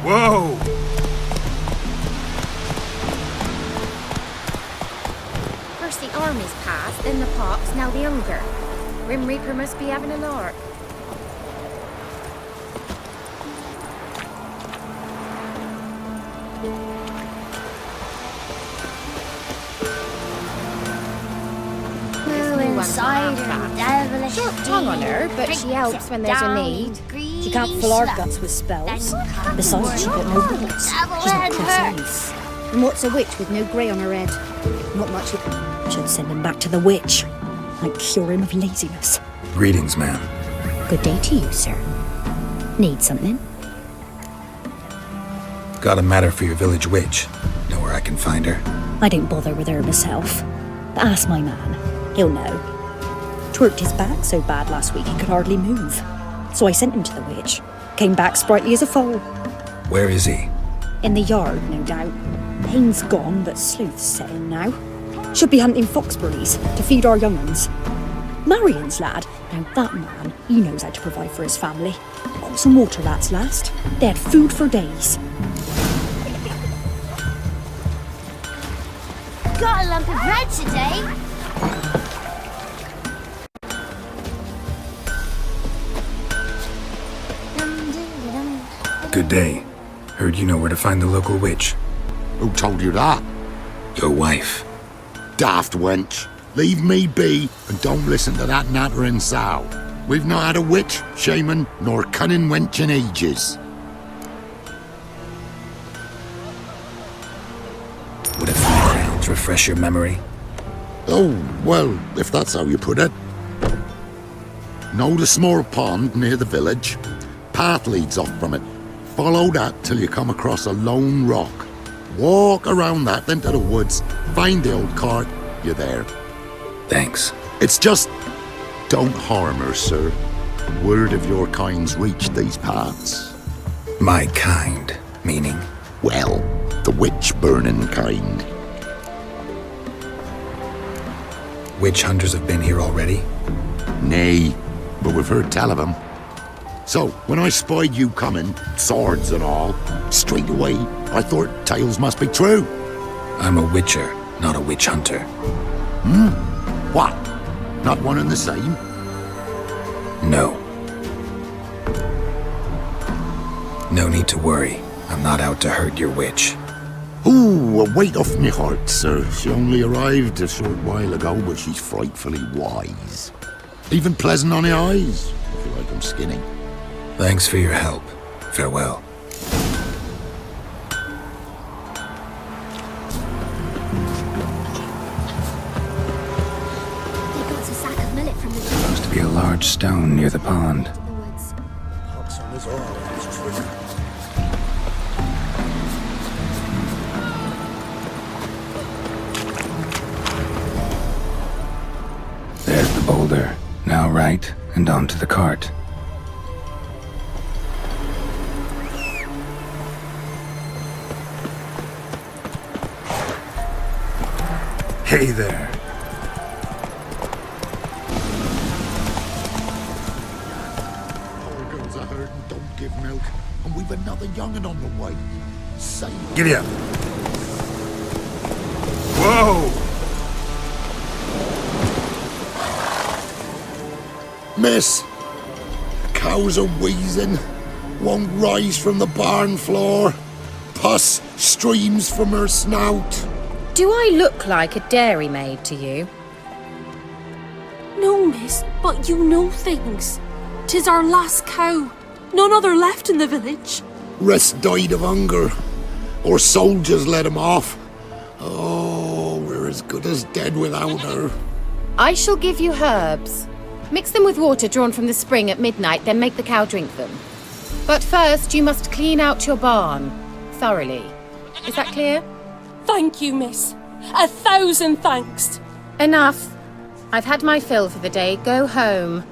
Whoa! First the army's passed, then the pox, now the hunger. Grim Reaper must be having a lark. Short tongue on her, but she helps when there's a need. She can't fill our guts with spells. Besides, she's got no balls. She's not precise. And what's a witch with no grey on her head? Not much. Should send him back to the witch. Might cure him of laziness. Greetings, ma'am. Good day to you, sir. Need something? Got a matter for your village witch. Know where I can find her? I don't bother with her myself. But ask my man. He'll know. Twerked his back so bad last week he could hardly move. So I sent him to the witch. Came back sprightly as a foal. Where is he? In the yard, no doubt. Pain's gone, but sleuth's set in now. Should be hunting foxberries to feed our young uns. Marion's lad. Now that man, he knows how to provide for his family. Got some water rats last. They had food for days. Got a lump of bread today. Good day. Heard you know where to find the local witch. Who told you that? Your wife. Daft wench. Leave me be and don't listen to that nattering sow. We've not had a witch, shaman, nor cunning wench in ages. Would a few crowns refresh your memory? Oh, well, if that's how you put it. Know the small pond near the village? Path leads off from it. Follow that till you come across a lone rock. Walk around that, then to the woods. Find the old cart. You're there. Thanks. It's just... don't harm her, sir. Word of your kind's reached these parts. My kind, meaning? Well, the witch-burning kind. Witch hunters have been here already? Nay, but we've heard tell of them. So, when I spied you coming, swords and all, straight away, I thought tales must be true. I'm a witcher, not a witch hunter. What? Not one and the same? No. No need to worry. I'm not out to hurt your witch. Ooh, a weight off me heart, sir. She only arrived a short while ago, but she's frightfully wise. Even pleasant on the eyes, if you like them skinny. Thanks for your help. Farewell. He got a sack of millet from the Supposed to be a large stone near the pond. woods. Pox on us all, it's true. There's the boulder. Now right, and onto the cart. Hey there. Poor girls are hurt and don't give milk. And we've another young'un on the way. Say Giddy up. Whoa! Miss, cows are wheezing, won't rise from the barn floor. Pus streams from her snout. Do I look like a dairymaid to you? No, miss, but you know things. 'Tis our last cow. None other left in the village. Rest died of hunger, or soldiers let him off. Oh, we're as good as dead without her. I shall give you herbs. Mix them with water drawn from the spring at midnight, then make the cow drink them. But first, you must clean out your barn thoroughly. Is that clear? Thank you, miss. 1,000 thanks. Enough. I've had my fill for the day. Go home.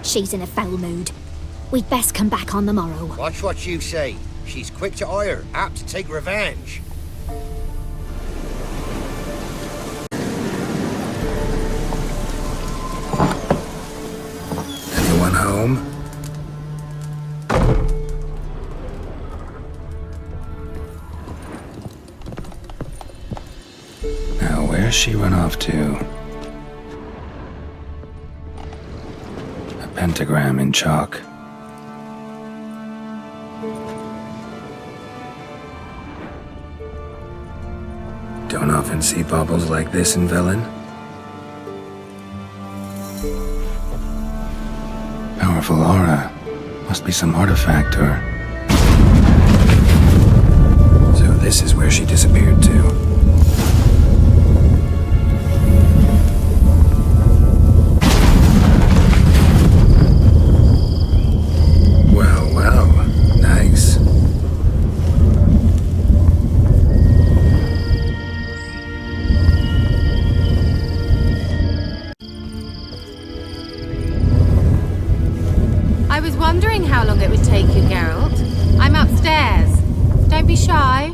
She's in a foul mood. We'd best come back on the morrow. Watch what you say. She's quick to ire, apt to take revenge. home? Now, where's she run off to? A pentagram in chalk. Don't often see baubles like this in Velen. Powerful aura. Must be some artifact or... So this is where she disappeared to. Well, well. Nice. I was wondering how long it would take you, Geralt. I'm upstairs. Don't be shy.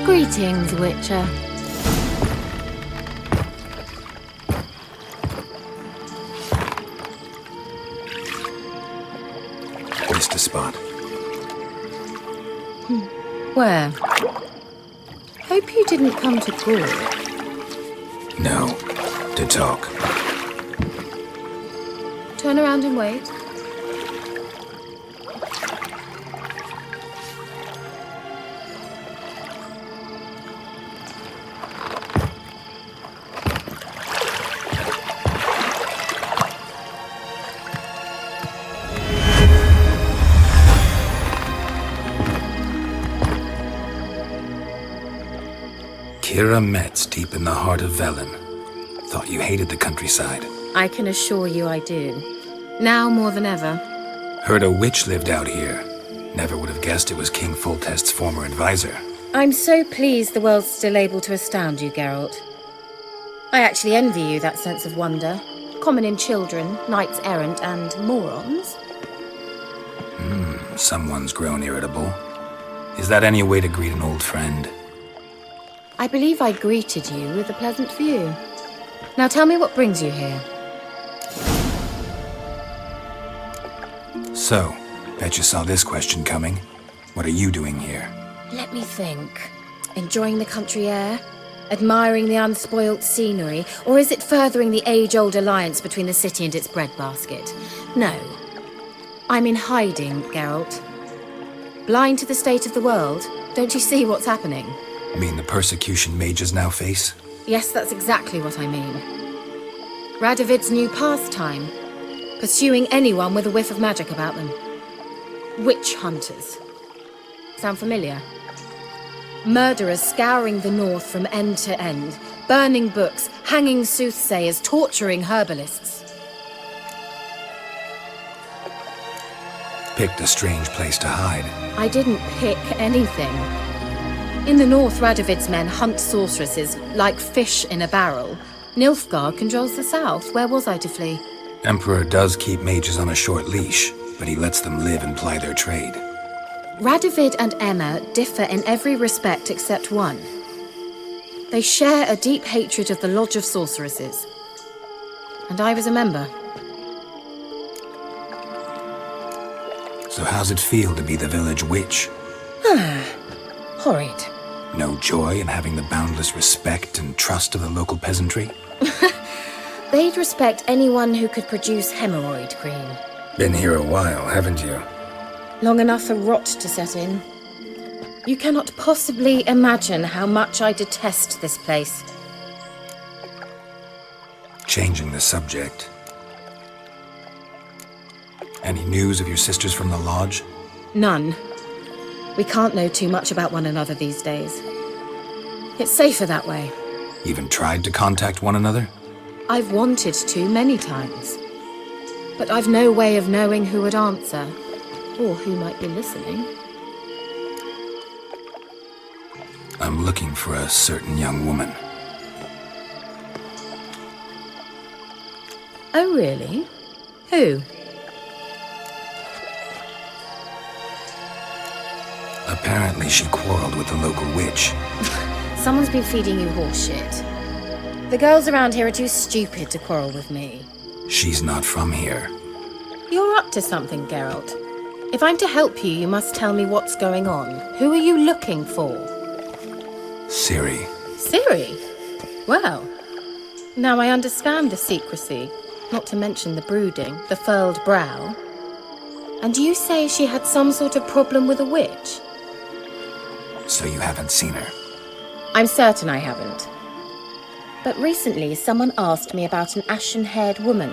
Greetings, Witcher. Missed a spot. Where? Hope you didn't come to Gaul. No. To talk. Turn around and wait. Kira Metz, deep in the heart of Velen. Thought you hated the countryside. I can assure you I do. Now more than ever. Heard a witch lived out here. Never would have guessed it was King Foltest's former advisor. I'm so pleased the world's still able to astound you, Geralt. I actually envy you that sense of wonder. Common in children, knights errant, and morons. Someone's grown irritable. Is that any way to greet an old friend? I believe I greeted you with a pleasant view. Now tell me what brings you here. So, bet you saw this question coming. What are you doing here? Let me think. Enjoying the country air? Admiring the unspoilt scenery? Or is it furthering the age-old alliance between the city and its breadbasket? No. I'm in hiding, Geralt. Blind to the state of the world? Don't you see what's happening? Mean the persecution mages now face? Yes, that's exactly what I mean. Radovid's new pastime. Pursuing anyone with a whiff of magic about them. Witch hunters. Sound familiar? Murderers scouring the north from end to end, burning books, hanging soothsayers, torturing herbalists. Picked a strange place to hide. I didn't pick anything. In the north, Radovid's men hunt sorceresses like fish in a barrel. Nilfgaard controls the south. Where was I to flee? Emperor does keep mages on a short leash, but he lets them live and ply their trade. Radovid and Emma differ in every respect except one. They share a deep hatred of the Lodge of Sorceresses. And I was a member. So how's it feel to be the village witch? Horrid. No joy in having the boundless respect and trust of the local peasantry? They'd respect anyone who could produce hemorrhoid cream. Been here a while, haven't you? Long enough for rot to set in. You cannot possibly imagine how much I detest this place. Changing the subject. Any news of your sisters from the lodge? None. We can't know too much about one another these days. It's safer that way. Even tried to contact one another? I've wanted to many times. But I've no way of knowing who would answer, or who might be listening. I'm looking for a certain young woman. Oh, really? Who? Apparently she quarreled with the local witch. Someone's been feeding you horse shit. The girls around here are too stupid to quarrel with me. She's not from here. You're up to something, Geralt. If I'm to help you, you must tell me what's going on. Who are you looking for? Ciri. Ciri? Well, now I understand the secrecy, not to mention the brooding, the furled brow. And you say she had some sort of problem with a witch? So you haven't seen her? I'm certain I haven't. But recently someone asked me about an ashen-haired woman.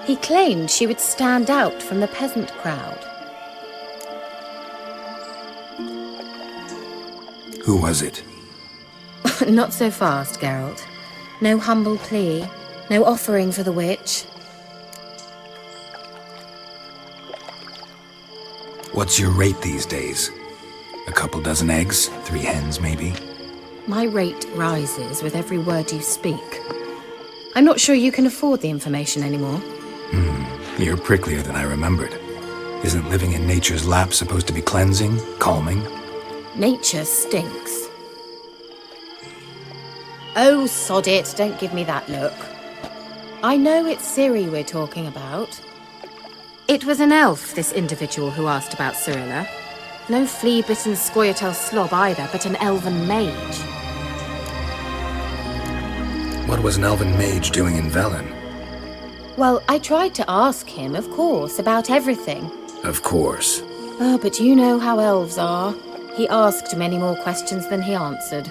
He claimed she would stand out from the peasant crowd. Who was it? Not so fast, Geralt. No humble plea, no offering for the witch. What's your rate these days? A couple dozen eggs? 3 hens, maybe? My rate rises with every word you speak. I'm not sure you can afford the information anymore. You're pricklier than I remembered. Isn't living in nature's lap supposed to be cleansing, calming? Nature stinks. Oh, sod it, don't give me that look. I know it's Ciri we're talking about. It was an elf, this individual who asked about Cirilla. No flea-bitten Scoia'tael slob either, but an elven mage. What was an elven mage doing in Velen? Well, I tried to ask him, of course, about everything. Of course. Oh, but you know how elves are. He asked many more questions than he answered.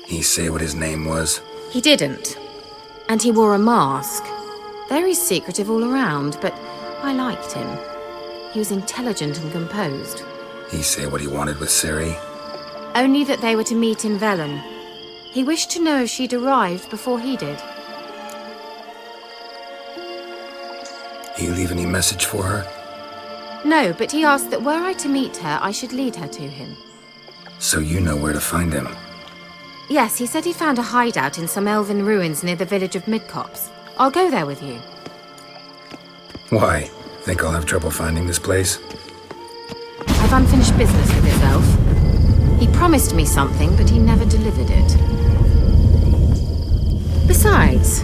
He say what his name was? He didn't. And he wore a mask. Very secretive all around, but I liked him. He was intelligent and composed. He say what he wanted with Ciri? Only that they were to meet in Velen. He wished to know if she'd arrived before he did. He leave any message for her? No, but he asked that were I to meet her, I should lead her to him. So you know where to find him? Yes, he said he found a hideout in some elven ruins near the village of Midcopse. I'll go there with you. Why? Think I'll have trouble finding this place? I've unfinished business with this elf. He promised me something, but he never delivered it. Besides,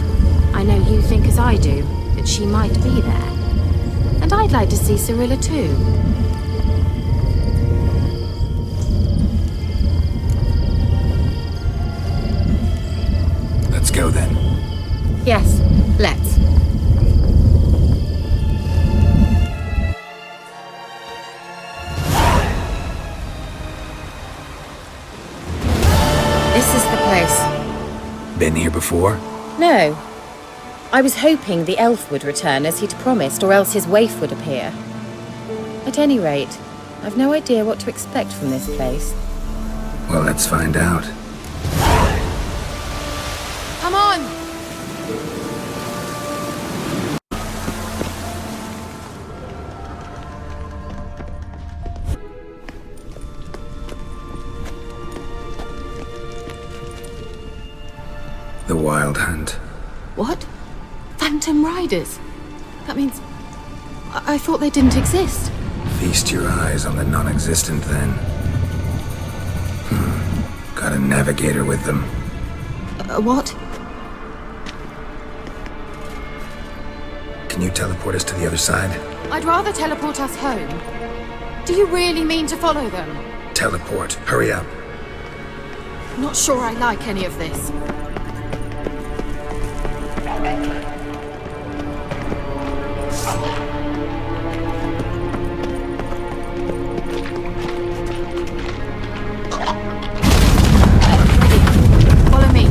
I know you think as I do, that she might be there. And I'd like to see Cirilla too. Let's go then. Yes, let's. This is the place. Been here before? No. I was hoping the elf would return as he'd promised, or else his waif would appear. At any rate, I've no idea what to expect from this place. Well, let's find out. Come on! The Wild Hunt. What? Phantom Riders? That means... I thought they didn't exist. Feast your eyes on the non-existent then. Got a navigator with them. What? Can you teleport us to the other side? I'd rather teleport us home. Do you really mean to follow them? Teleport. Hurry up. Not sure I like any of this. Follow me.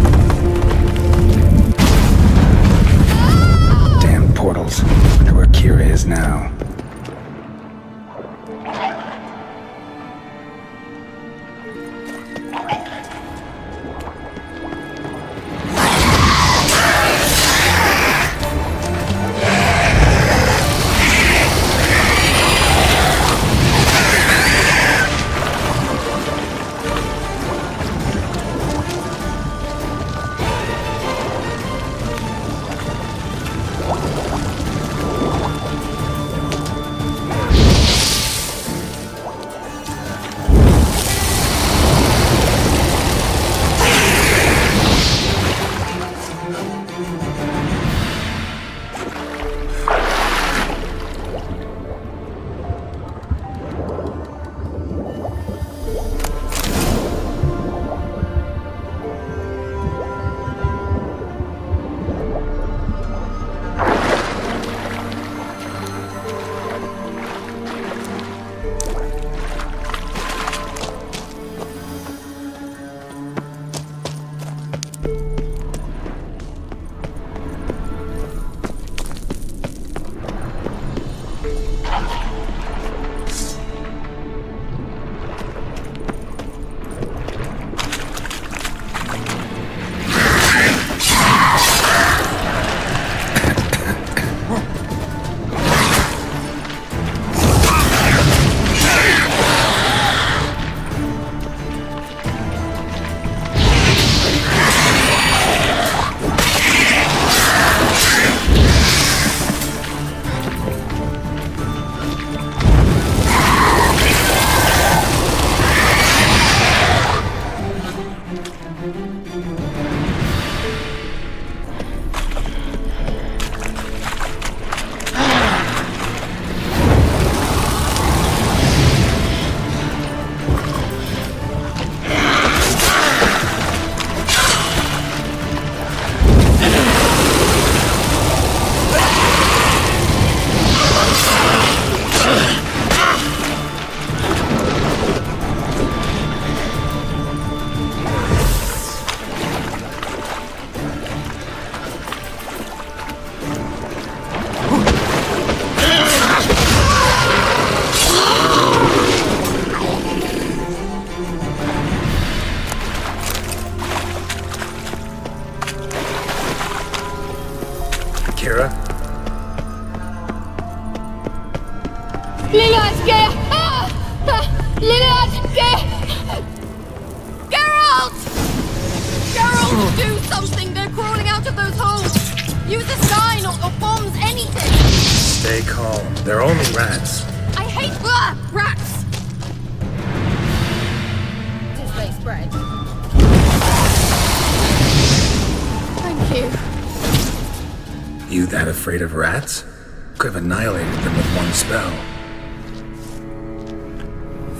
Damn portals. Wonder where Kira is now. Kira? Geralt! Geralt, do something! They're crawling out of those holes! Use a sign or bombs, anything! Stay calm. They're only rats. I hate rats! As they spread. Thank you. You that afraid of rats? Could have annihilated them with one spell.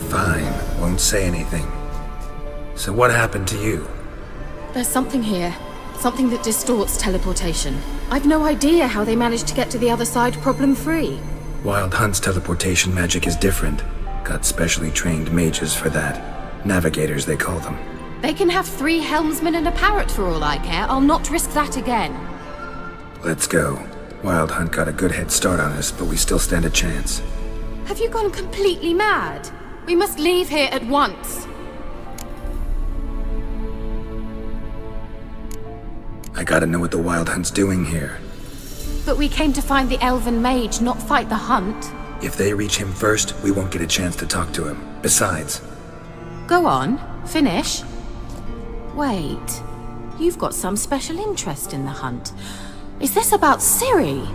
Fine, won't say anything. So what happened to you? There's something here. Something that distorts teleportation. I've no idea how they managed to get to the other side problem-free. Wild Hunt's teleportation magic is different. Got specially trained mages for that. Navigators, they call them. They can have 3 helmsmen and a parrot for all I care. I'll not risk that again. Let's go. Wild Hunt got a good head start on us, but we still stand a chance. Have you gone completely mad? We must leave here at once. I gotta know what the Wild Hunt's doing here. But we came to find the elven mage, not fight the hunt. If they reach him first, we won't get a chance to talk to him. Besides... Go on, finish. Wait, you've got some special interest in the hunt. Is this about Ciri?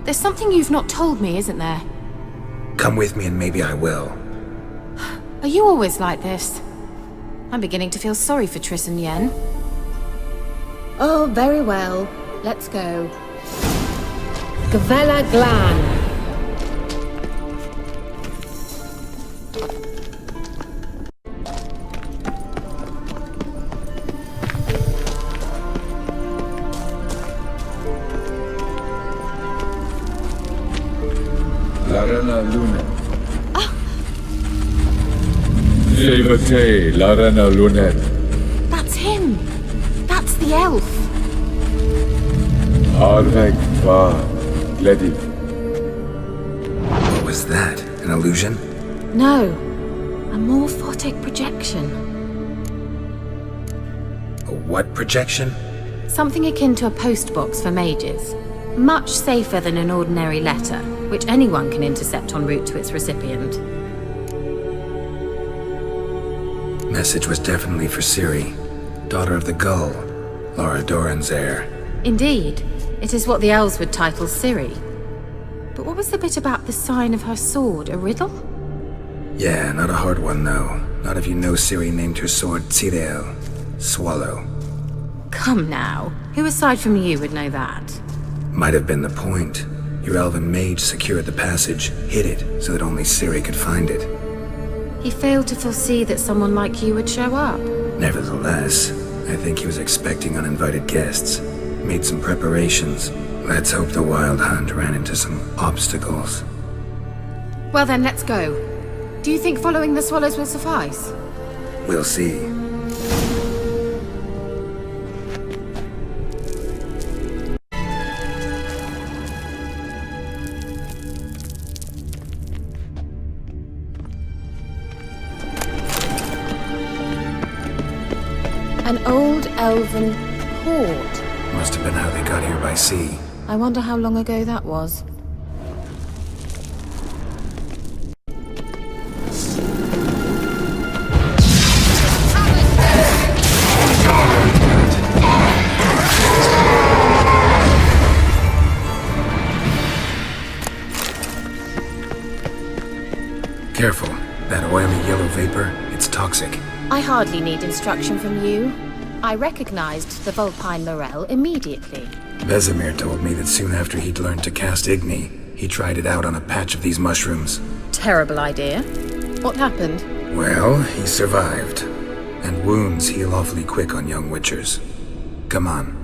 There's something you've not told me, isn't there? Come with me and maybe I will. Are you always like this? I'm beginning to feel sorry for Triss and Yen. Oh, very well. Let's go. Gavella Glan. Larena Lunet. Levate, Larena Lunet. That's him! That's the elf! Arvek va Gledi. What was that? An illusion? No, a morphotic projection. A what projection? Something akin to a postbox for mages. Much safer than an ordinary letter, which anyone can intercept en route to its recipient. Message was definitely for Ciri, daughter of the Gull, Lara Doran's heir. Indeed, it is what the elves would title Ciri. But what was the bit about the sign of her sword, a riddle? Yeah, not a hard one though. Not if you know Ciri named her sword Tirel, Swallow. Come now, who aside from you would know that? Might have been the point. Your elven mage secured the passage, hid it, so that only Ciri could find it. He failed to foresee that someone like you would show up. Nevertheless, I think he was expecting uninvited guests. Made some preparations. Let's hope the Wild Hunt ran into some obstacles. Well then, let's go. Do you think following the swallows will suffice? We'll see. An old elven port. Must have been how they got here by sea. I wonder how long ago that was. Careful. That oily yellow vapor, it's toxic. I hardly need instruction from you. I recognized the Vulpine Morel immediately. Vesemir told me that soon after he'd learned to cast Igni, he tried it out on a patch of these mushrooms. Terrible idea. What happened? Well, he survived. And wounds heal awfully quick on young witchers. Come on.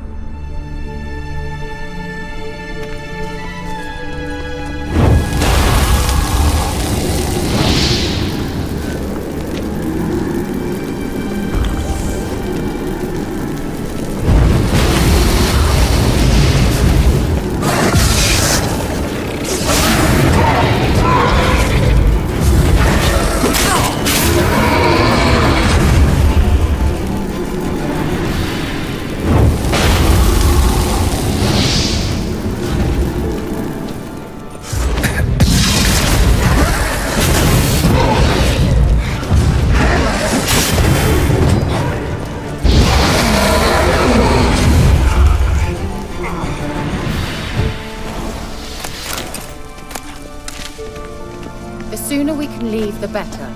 sooner we can leave, the better.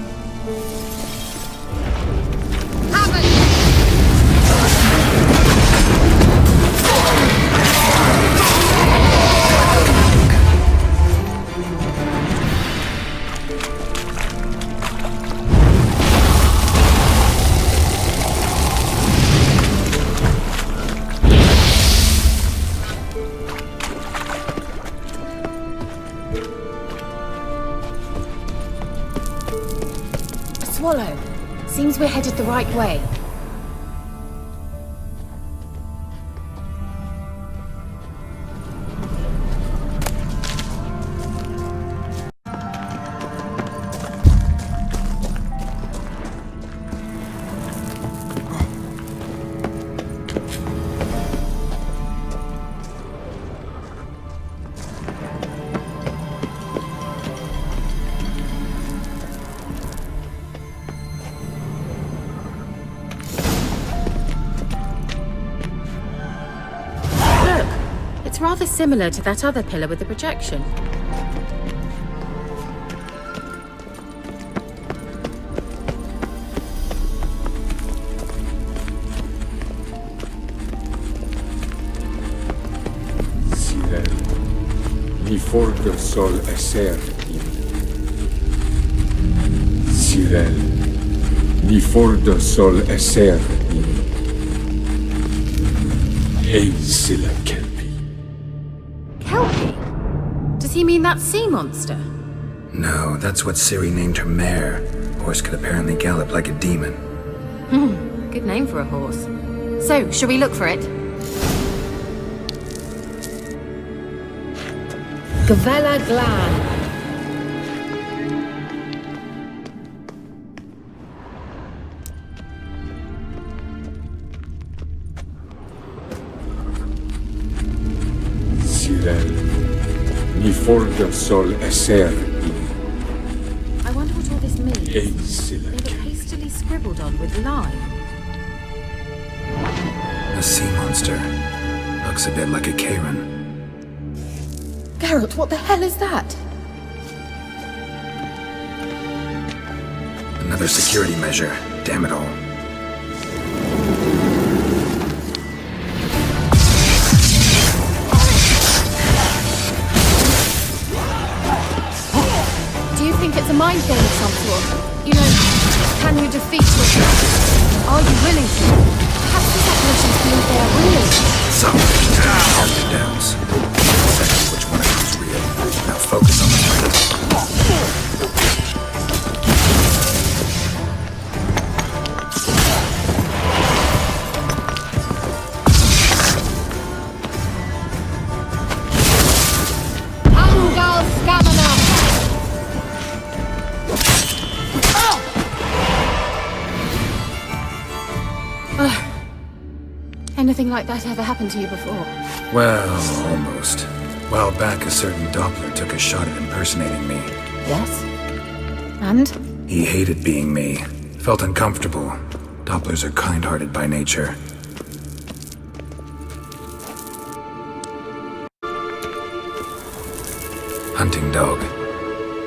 Swallow. Seems we're headed the right way. It's rather similar to that other pillar with the projection. Sirel, ni forte sol esser in. Sirel, ni forte sol esser in. Hey, Silla Kelpie. Kelpie? Does he mean that sea monster? No, that's what Ciri named her mare. Horse could apparently gallop like a demon. Good name for a horse. So, shall we look for it? Gavella Glan. Sirel, ni forte sol esser in. I wonder what all this means. Hey, Silla They look hastily scribbled on with lime. A sea monster. Looks a bit like a Karen. Geralt, what the hell is that? Another security measure. Damn it all. Do you think it's a mind game of some sort? You know, can you defeat yourself? Are you willing to? Perhaps these apparitions believe they are real. Some have the doubts. Second, which one of them is real? Now focus on the fight. Anything like that ever happened to you before? Well, almost. While back, a certain Doppler took a shot at impersonating me. Yes. And? He hated being me. Felt uncomfortable. Dopplers are kind-hearted by nature. Hunting dog.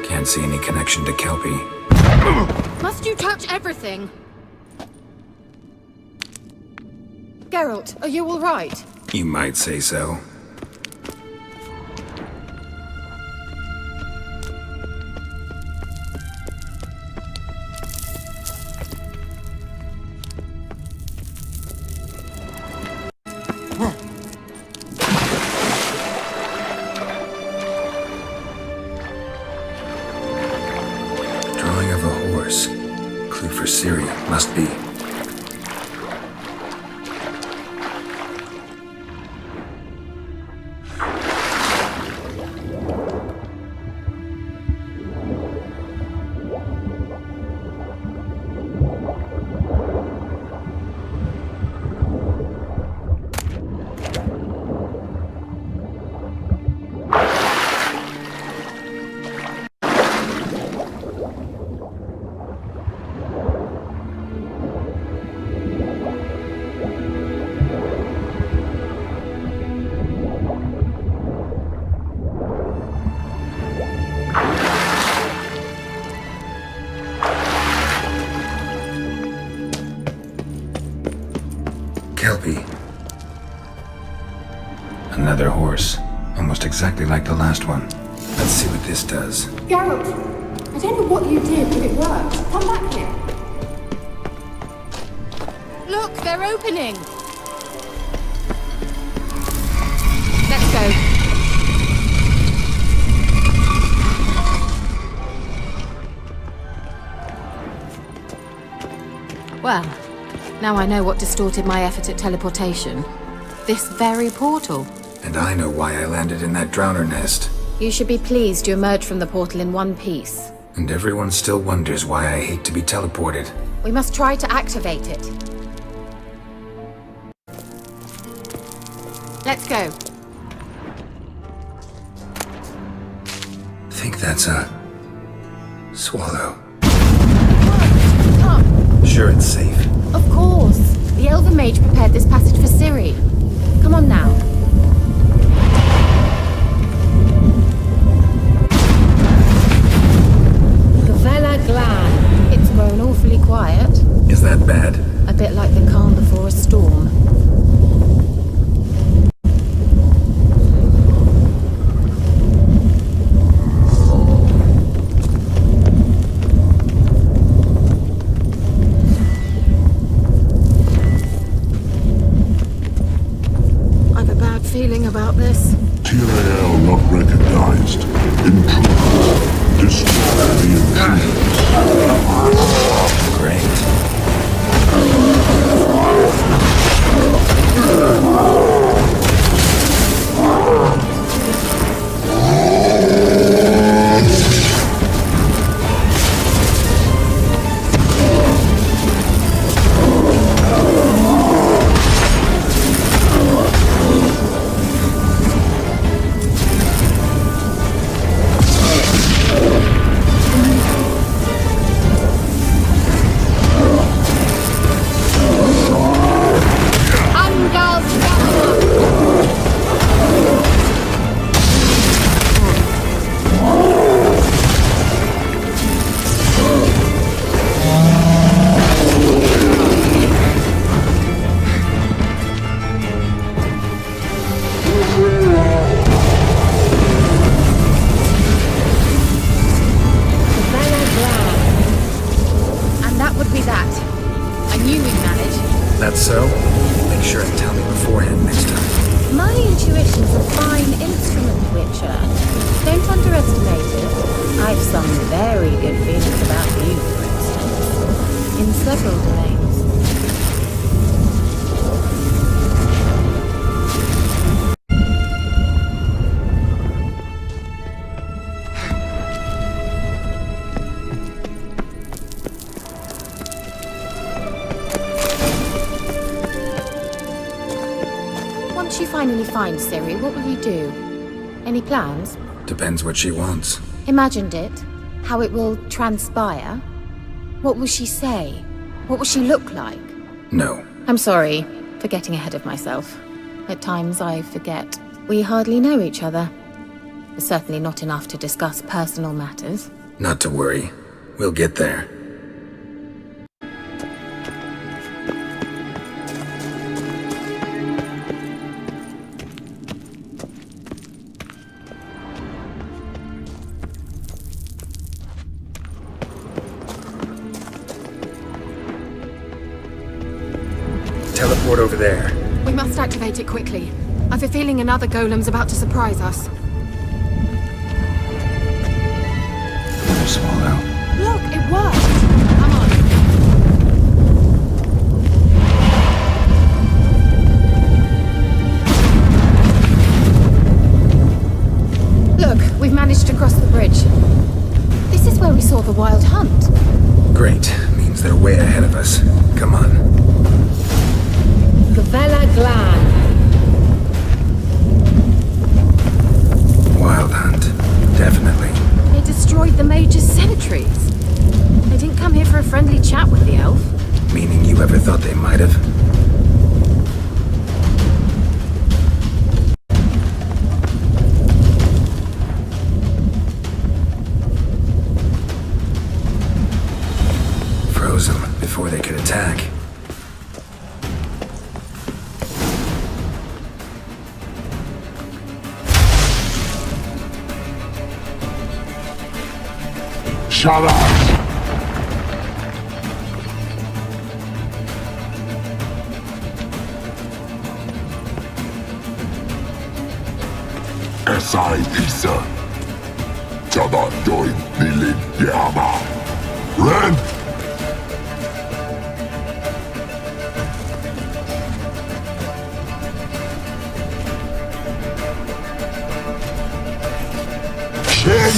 Can't see any connection to Kelpie. Must you touch everything? Geralt, are you all right? You might say so. Drawing of a horse. Clue for Ciri, must be. Another horse. Almost exactly like the last one. Let's see what this does. Geralt, I don't know what you did, but it worked. Come back here. Look, they're opening. Let's go. Well, now I know what distorted my effort at teleportation. This very portal. And I know why I landed in that drowner nest. You should be pleased you emerged from the portal in one piece. And everyone still wonders why I hate to be teleported. We must try to activate it. Let's go. Think that's a... swallow. Come. Sure it's safe. Of course. The Elven Mage prepared this passage for Ciri. Come on now. Glan. It's grown awfully quiet. Is that bad? A bit like the calm before a storm. I've a bad feeling about this. Tyrael not recognized. Intruders. Destroy the intruders. Great. That's so? Make sure and tell me beforehand next time. My intuition's a fine instrument, Witcher. Don't underestimate it. I've some very good feelings about you, for instance. In several domains. Once you finally find Ciri, what will you do? Any plans? Depends what she wants. Imagined it? How it will transpire? What will she say? What will she look like? No. I'm sorry for getting ahead of myself. At times I forget. We hardly know each other. Certainly not enough to discuss personal matters. Not to worry. We'll get there. Teleport over there. We must activate it quickly. I've a feeling another golem's about to surprise us. Another swallow. Look, it worked! Come on. Look, we've managed to cross the bridge. This is where we saw the wild hunt. Great. Means they're way ahead of us. Come on. Glan. Wild hunt. Definitely. They destroyed the Mage's sentries. They didn't come Shadas! Esai Isa. Chada join Nilin Yama. Ren! Shen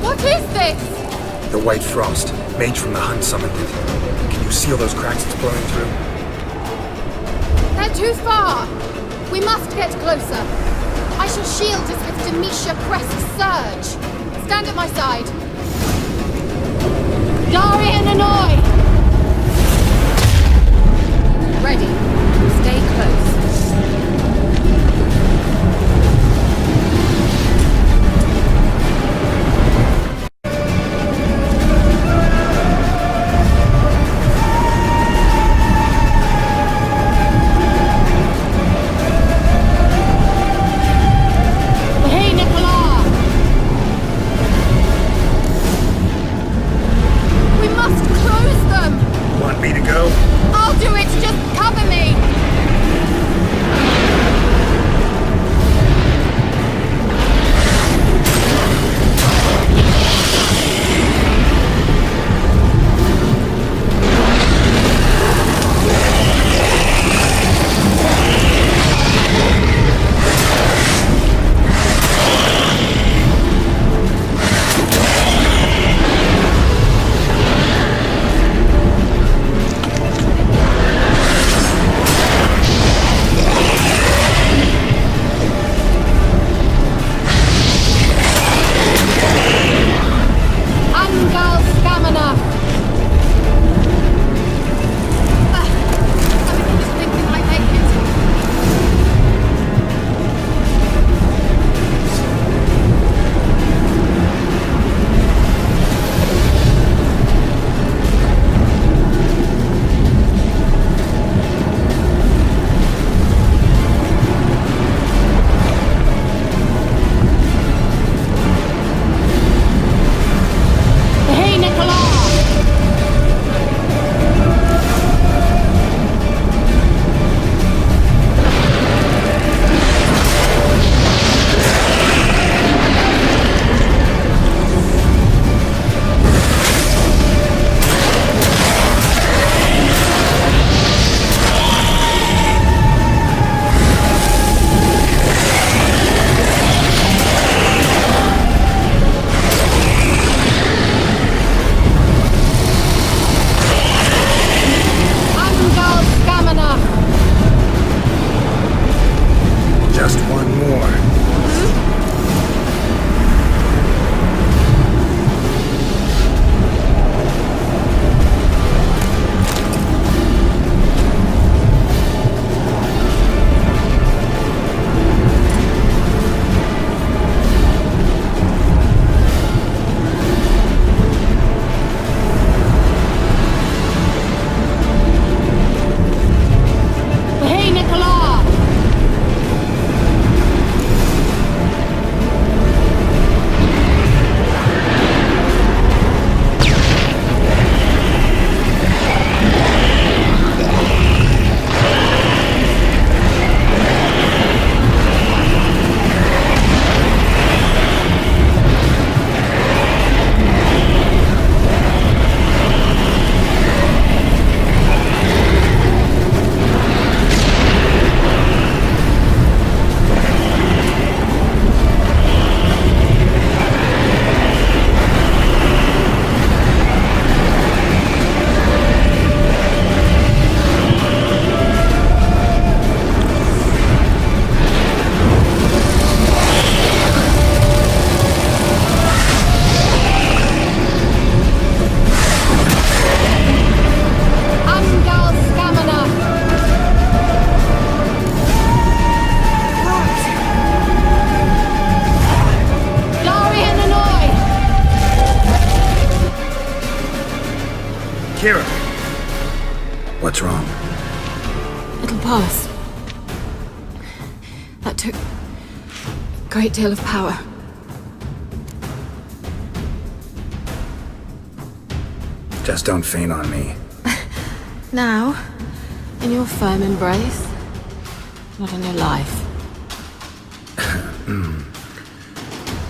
What is this? The White Frost. Mage from the Hunt summoned it. Can you seal those cracks it's blowing through? They're too far. We must get closer. I shall shield us with Demetia Crest's surge. Stand at my side. Darian Annoy! Ready. Stay close. Hey, Nicola! We must close them! Want me to go? I'll do it! Just cover me! Angal Stamina! I was thinking I make it. Hey, Nicola! Angal Stamina! Just one more. Hey, Nicola! Angal Stamina! Darian Annoy! Kira! What's wrong? It'll pass. That took a great deal of power. Just don't faint on me. Now, in your firm embrace, not in your life.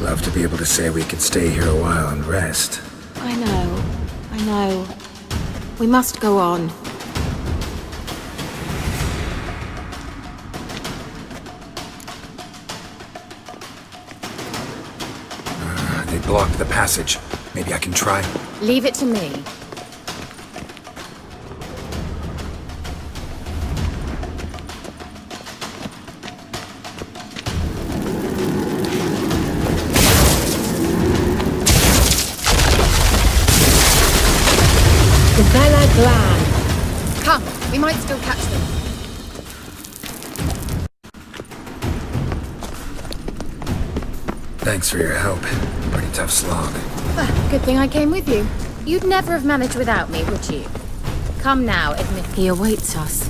Love to be able to say we could stay here a while and rest. I know. We must go on. They blocked the passage. Maybe I can try. Leave it to me. The Bella Glan. Come, we might still catch them. Thanks for your help. Pretty tough slog. Good thing I came with you. You'd never have managed without me, would you? Come now, admit. He awaits us.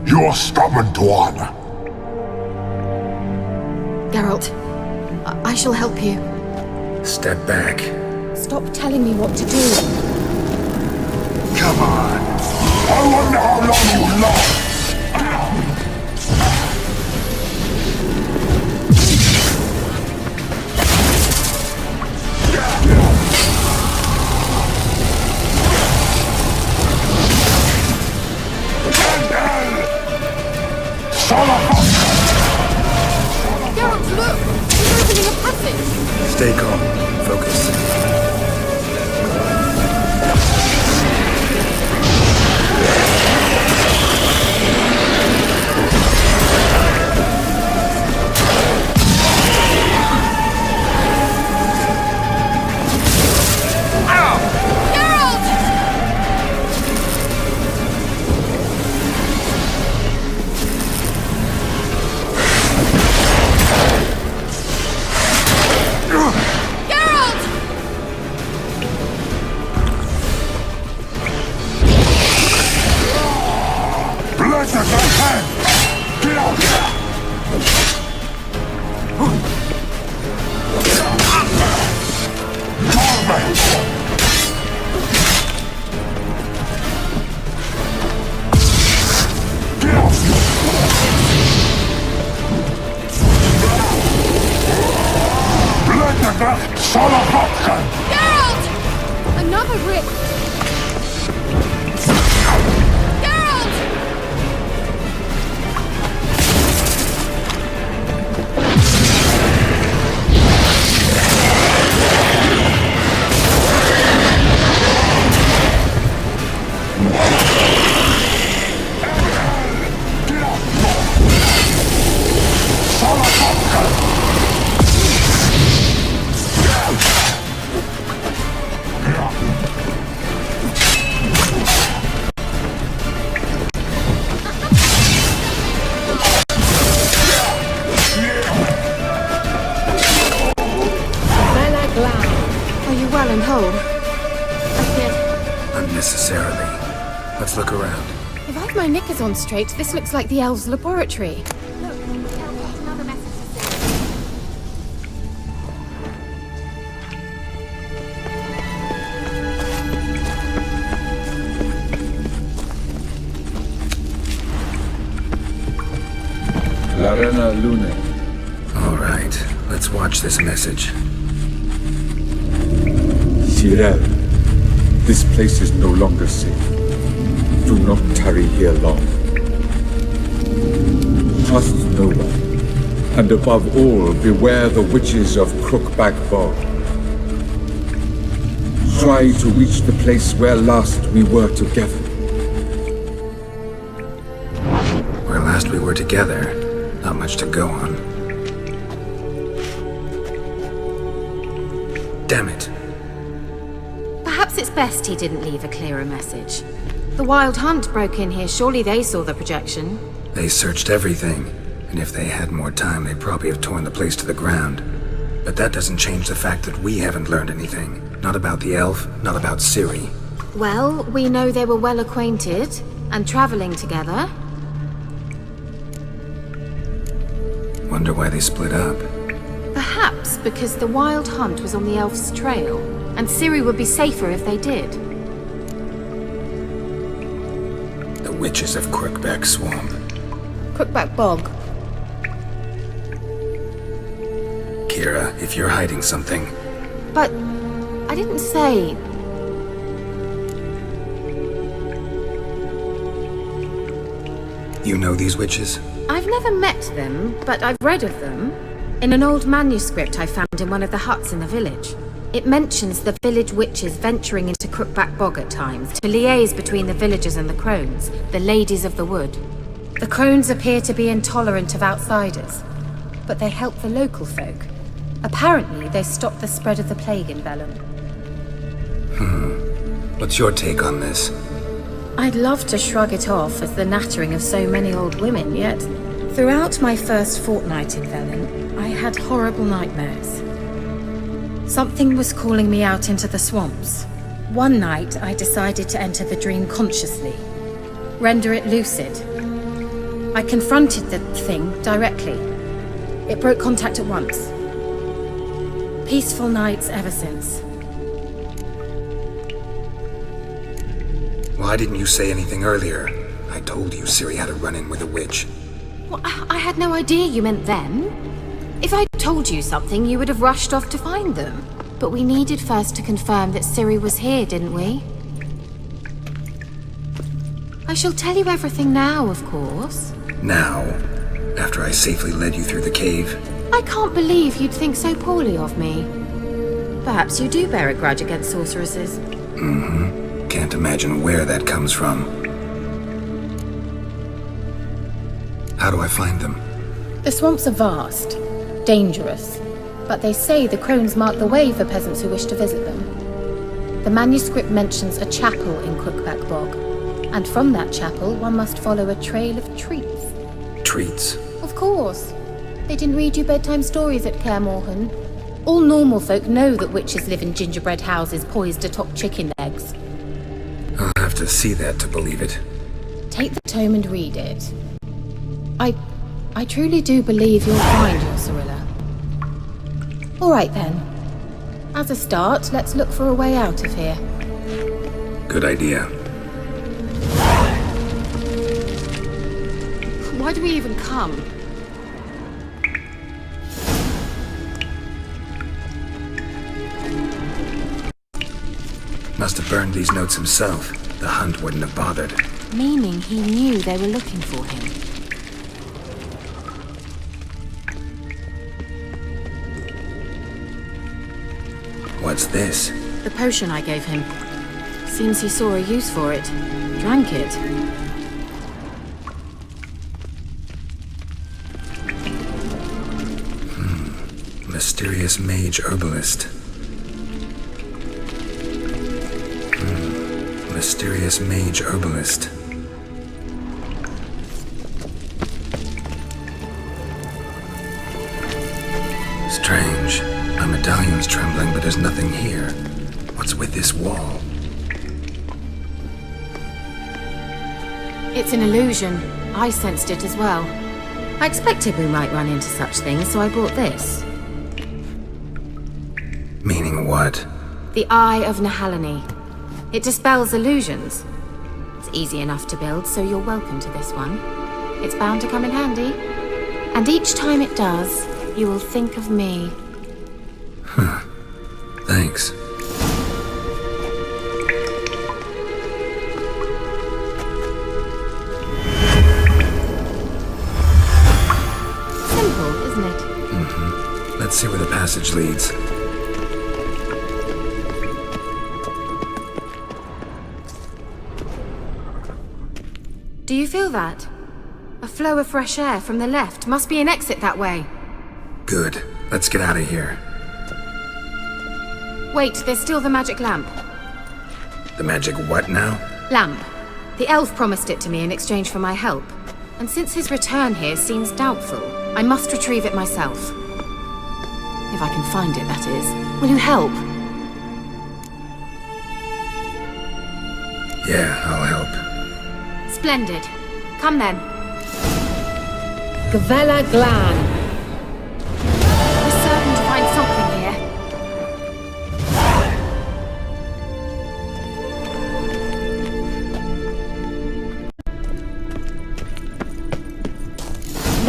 You're stubborn, Tuan. Geralt, I shall help you. Step back. Stop telling me what to do. Come on. I wonder how long you last. Geralt, look! He's opening a passage! Stay calm. Focus. Geralt! Another rift! Geralt! Are you well and whole? I did. Unnecessarily. Let's look around. If I've my knickers on straight, this looks like the elves' laboratory. Look, another message to send. Larena Lune. All right. Let's watch this message. Tyrell, this place is no longer safe. Do not tarry here long. Trust no one, and above all, beware the witches of Crookback Bog. Try to reach the place where last we were together. together. Not much to go on. Damn it. Perhaps it's best he didn't leave a clearer message. The Wild Hunt broke in here. Surely they saw the projection. They searched everything, and if they had more time, they'd probably have torn the place to the ground. But that doesn't change the fact that we haven't learned anything. Not about the elf, not about Ciri. Well, we know they were well acquainted and traveling together. Wonder why they split up. Perhaps because the Wild Hunt was on the elf's trail, and Ciri would be safer if they did. The witches of Crookback Swamp. Crookback Bog. Kira, if you're hiding something... But I didn't say... You know these witches? I've never met them, but I've read of them. In an old manuscript I found in one of the huts in the village. It mentions the village witches venturing into Crookback Bog at times to liaise between the villagers and the crones, the ladies of the wood. The crones appear to be intolerant of outsiders, but they help the local folk. Apparently, they stopped the spread of the plague in Vellum. What's your take on this? I'd love to shrug it off as the nattering of so many old women, yet throughout my first fortnight in Vellum, I had horrible nightmares. Something was calling me out into the swamps. One night, I decided to enter the dream consciously, render it lucid. I confronted the thing directly. It broke contact at once. Peaceful nights ever since. Why didn't you say anything earlier? I told you Ciri had a run-in with a witch. Well, I had no idea you meant them. If I'd told you something, you would have rushed off to find them. But we needed first to confirm that Ciri was here, didn't we? I shall tell you everything now, of course. Now? After I safely led you through the cave? I can't believe you'd think so poorly of me. Perhaps you do bear a grudge against sorceresses. Can't imagine where that comes from. How do I find them? The swamps are vast, dangerous, but they say the crones mark the way for peasants who wish to visit them. The manuscript mentions a chapel in Crookback Bog, and from that chapel one must follow a trail of treats. Treats? Of course. They didn't read you bedtime stories at Kaer Morhen. All normal folk know that witches live in gingerbread houses poised atop chicken eggs. I'll have to see that to believe it. Take the tome and read it. I truly do believe you'll find your Cirilla. All right then. As a start, let's look for a way out of here. Good idea. Why do we even come? Must have burned these notes himself. The Hunt wouldn't have bothered. Meaning he knew they were looking for him. What's this? The potion I gave him. Seems he saw a use for it. Drank it. Mysterious mage herbalist. Mysterious mage herbalist. Strange. My medallion's trembling, but there's nothing here. What's with this wall? It's an illusion. I sensed it as well. I expected we might run into such things, so I brought this. Meaning what? The Eye of Nahalani. It dispels illusions. It's easy enough to build, so you're welcome to this one. It's bound to come in handy. And each time it does, you will think of me. Thanks. Simple, isn't it? Let's see where the passage leads. Do you feel that? A flow of fresh air from the left. Must be an exit that way. Good. Let's get out of here. Wait, there's still the magic lamp. The magic what now? Lamp. The elf promised it to me in exchange for my help. And since his return here seems doubtful, I must retrieve it myself. If I can find it, that is. Will you help? Yeah, I'll help. Splendid. Come then. Gavella Glan. We're certain to find something here.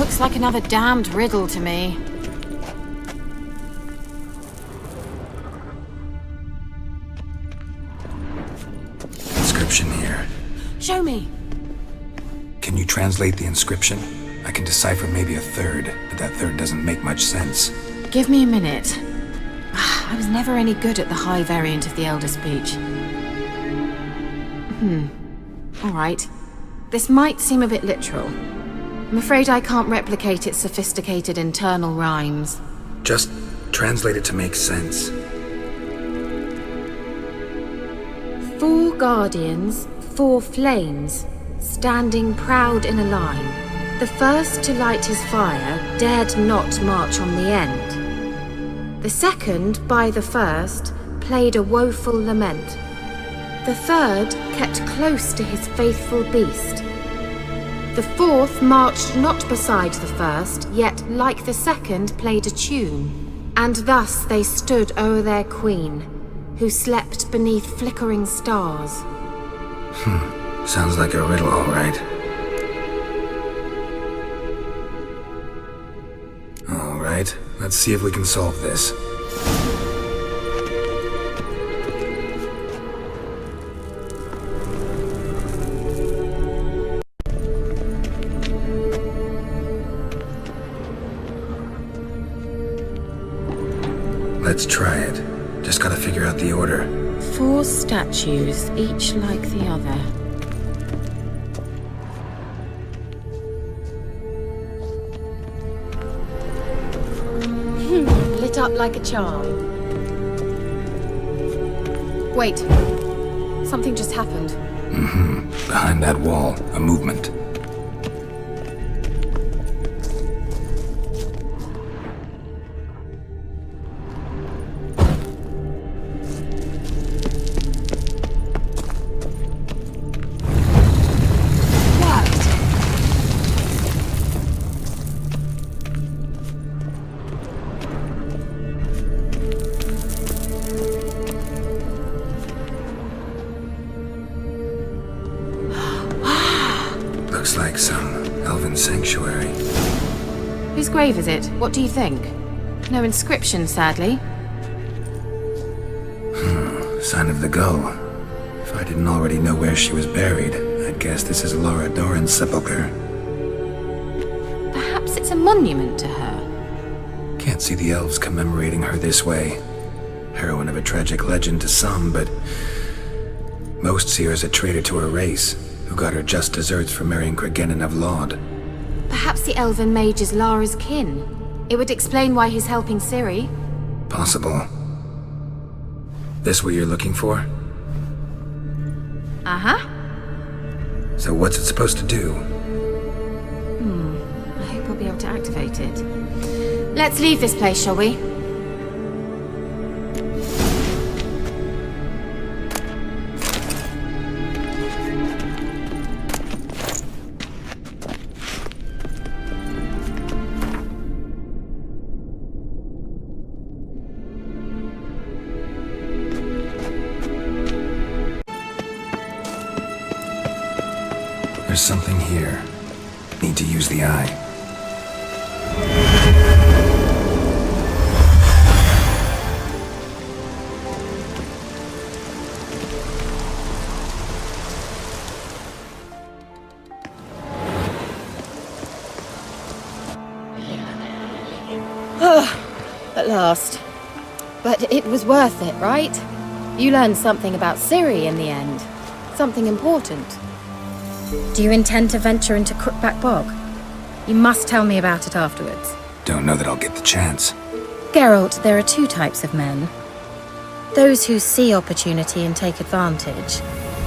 Looks like another damned riddle to me. Inscription here. Show me. Can you translate the inscription? I can decipher maybe a third, but that third doesn't make much sense. Give me a minute. I was never any good at the high variant of the Elder Speech. All right. This might seem a bit literal. I'm afraid I can't replicate its sophisticated internal rhymes. Just translate it to make sense. 4 guardians, 4 flames, standing proud in a line. The first to light his fire dared not march on the end. The second, by the first, played a woeful lament. The third kept close to his faithful beast. The fourth marched not beside the first, yet, like the second, played a tune. And thus they stood o'er their queen, who slept beneath flickering stars. Sounds like a riddle, all right. All right, let's see if we can solve this. Let's try it. Just gotta figure out the order. 4 statues, each like the other. Lit up like a charm. Wait. Something just happened. Behind that wall, a movement. Looks like some elven sanctuary. Whose grave is it? What do you think? No inscription, sadly. Sign of the gull. If I didn't already know where she was buried, I'd guess this is Laura Doran's sepulcher. Perhaps it's a monument to her. Can't see the elves commemorating her this way. Heroine of a tragic legend to some, but most see her as a traitor to her race, who got her just deserts for marrying Cregennan of Laud. Perhaps the elven mage is Lara's kin. It would explain why he's helping Ciri. Possible. This what you're looking for? Uh-huh. So what's it supposed to do? I hope I'll be able to activate it. Let's leave this place, shall we? There's something here. Need to use the eye. At last. But it was worth it, right? You learned something about Ciri in the end. Something important. Do you intend to venture into Crookback Bog? You must tell me about it afterwards. Don't know that I'll get the chance. Geralt, there are two types of men. Those who see opportunity and take advantage,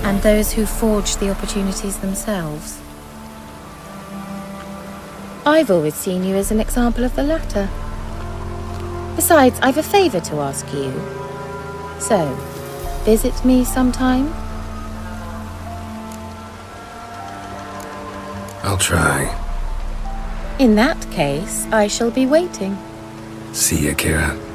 and those who forge the opportunities themselves. I've always seen you as an example of the latter. Besides, I've a favor to ask you. So, visit me sometime? I'll try. In that case, I shall be waiting. See ya, Kira.